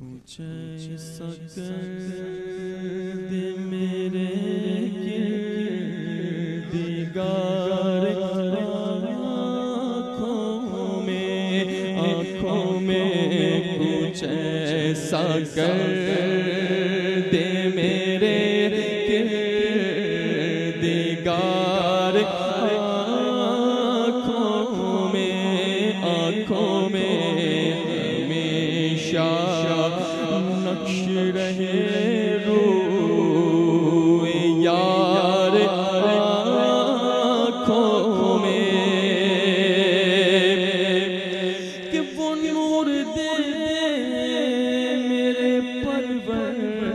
ایسا کر دے میرے گردگار آنکھوں میں کچھ ایسا کر دے میرے گردگار آنکھوں میں ہمیشہ نقش رہے روئے یار آنکھوں میں کہ وہ نور دے میرے پروردگار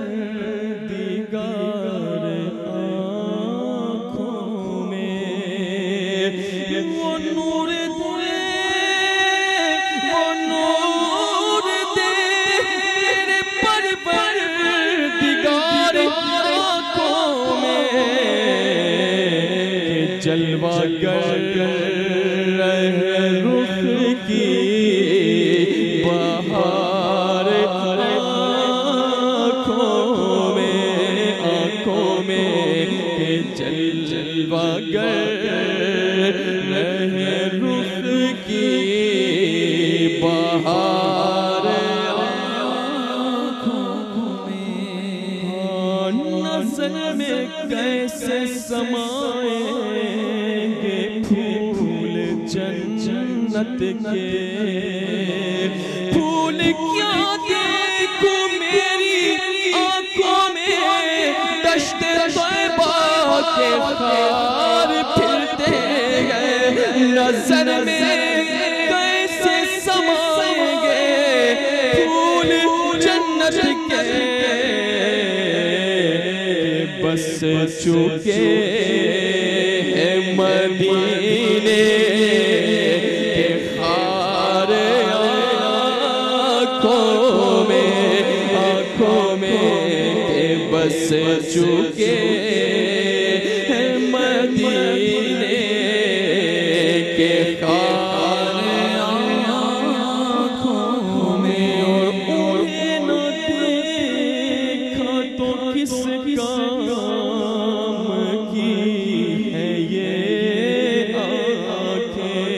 آنکھوں میں وہ نور جلوہ گر رہے رخ کی بہار آنکھوں میں کہ جلوہ گر رہے رخ کی بہار آنکھوں میں نظر میں کیسے سمائے جنت کے پھول کیا دیکھوں میری آنکھوں میں دشت طیبہ کے خار پھرتے گئے نظر میں کیسے سمائیں گے پھول جنت کے بس چکے ہیں مدینے بس چکے ہیں مدینے کے خار آنکھوں میں اور انہیں نہ دیکھا تو کس کام کی ہے یہ آنکھیں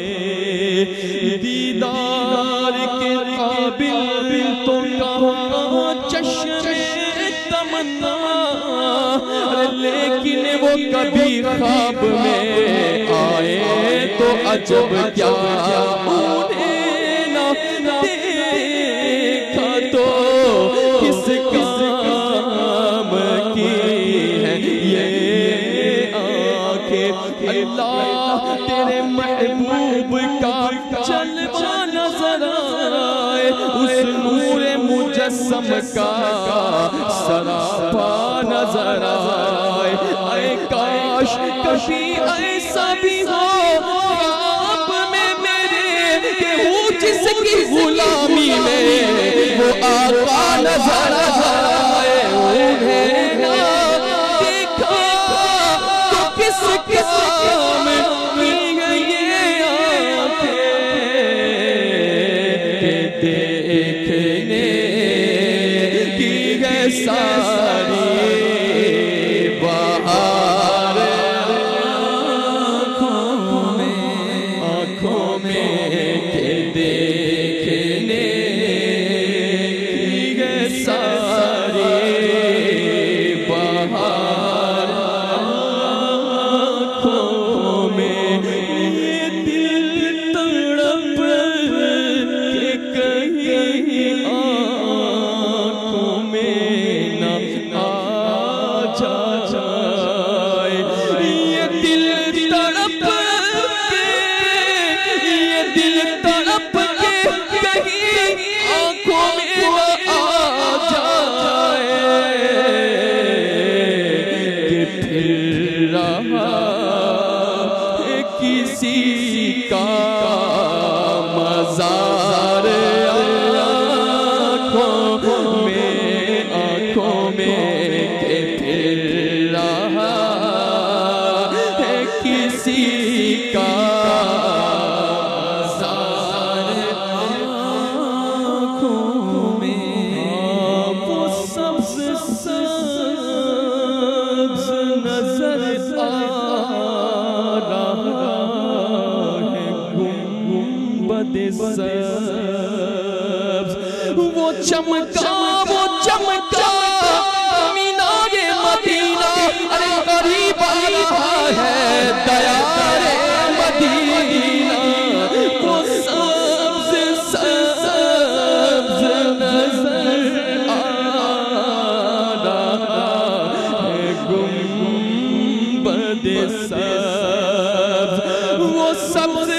دیدار کے قابل تو کہاں چشم لیکن وہ کبھی خواب میں آئے تو عجب کیا انہیں نہ دیکھا تو کس کام کی ہے یہ آنکھیں اللہ تیرے محبوب کا جلوہ نظر آئے اس نور مجسم کا سراپا نظر آئے اے کاش کبھی ایسا بھی ہو خواب میں میرے کہ ہوں جس کی غلامی میں وہ آقا نظر آئے انہیں نہ دیکھا تو کس کام کی ہے یہ آنکھیں کہ دیکھنے کی ہے ساری وہ چمکا مینار مدینہ ارے قریب آ رہا ہے دیار مدینہ وہ سبز نظر آ رہا ہے گنبد سبز وہ سبز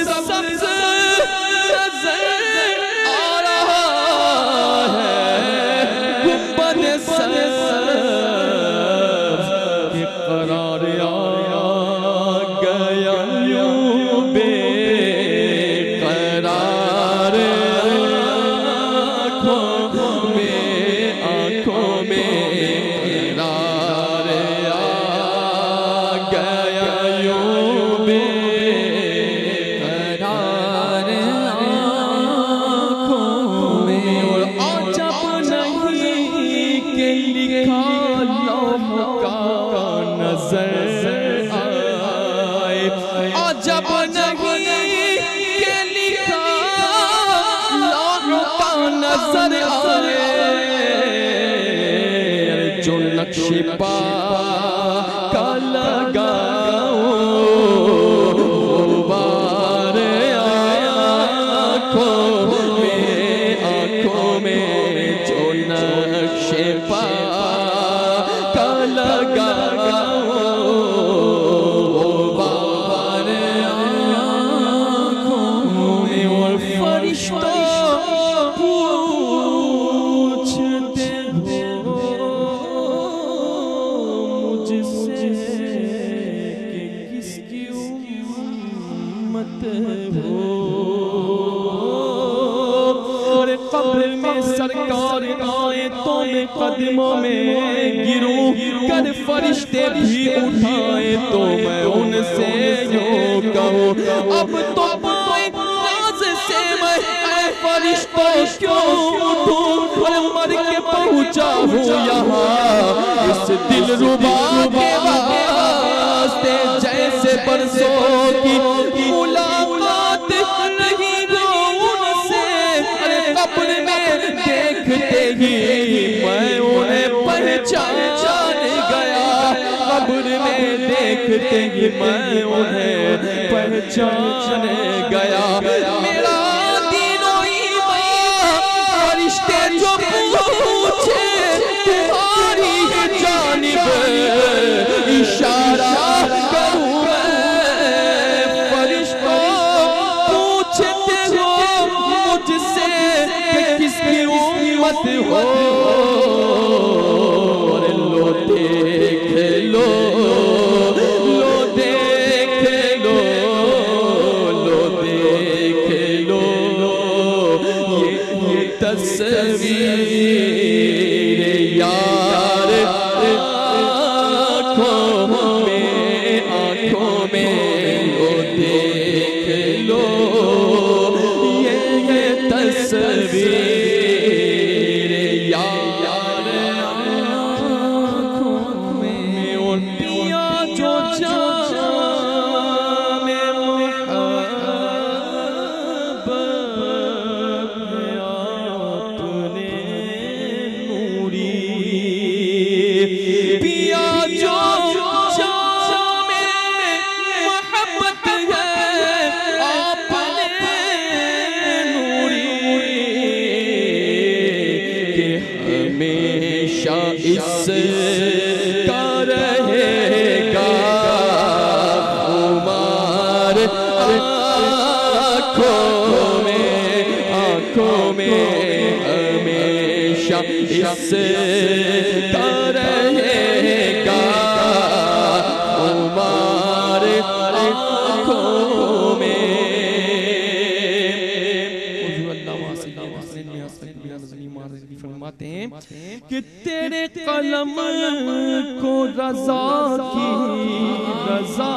جو نقش پا کا لگاؤ غبار آنکھوں میں جو نقش پا کا لگاؤ غبار آنکھوں میں اور فرشتہ قبر میں سرکار آئے تو میں قدموں میں گروں کر فرشتے بھی اٹھائے تو میں ان سے یوں کہوں اب تو پائے راز سے میں فرشتوں کیوں اٹھوں اور مر کے پہنچا ہوں یہاں اس دل ربا کے واسطے جیسے برسوں کی ملاقات نہیں ان سے قبر میں دیکھتے ہی میں انہیں پہچان گیا قبر میں دیکھتے ہی میں انہیں پہچان گیا میرا دین و ایمان فرشتے جو پوچھے تمہاری جانب اشارہ کروں ہو لو دیکھ لو لو دیکھ لو لو دیکھ لو یہ تصویر یار آنکھوں میں لو دیکھ لو یہ تصویر اس کا رہے گا خمار آنکھوں میں ہمیشہ اس کا رہے گا خمار آنکھوں میں فرماتے ہیں کہ تیرے قلم کو رضا کی رضا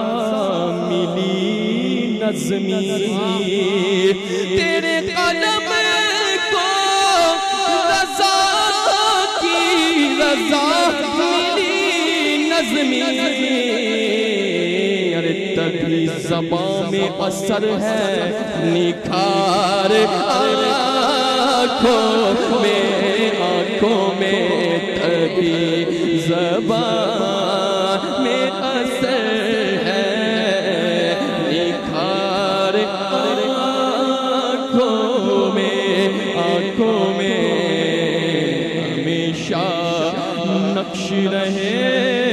ملی نظمی تیرے قلم کو رضا کی رضا ملی نظمی ارے تبھی زبان میں اثر ہے نکھار آنکھوں میں تبھی زبان میں اثر ہے نکھار آنکھوں میں ہمیشہ نقش رہے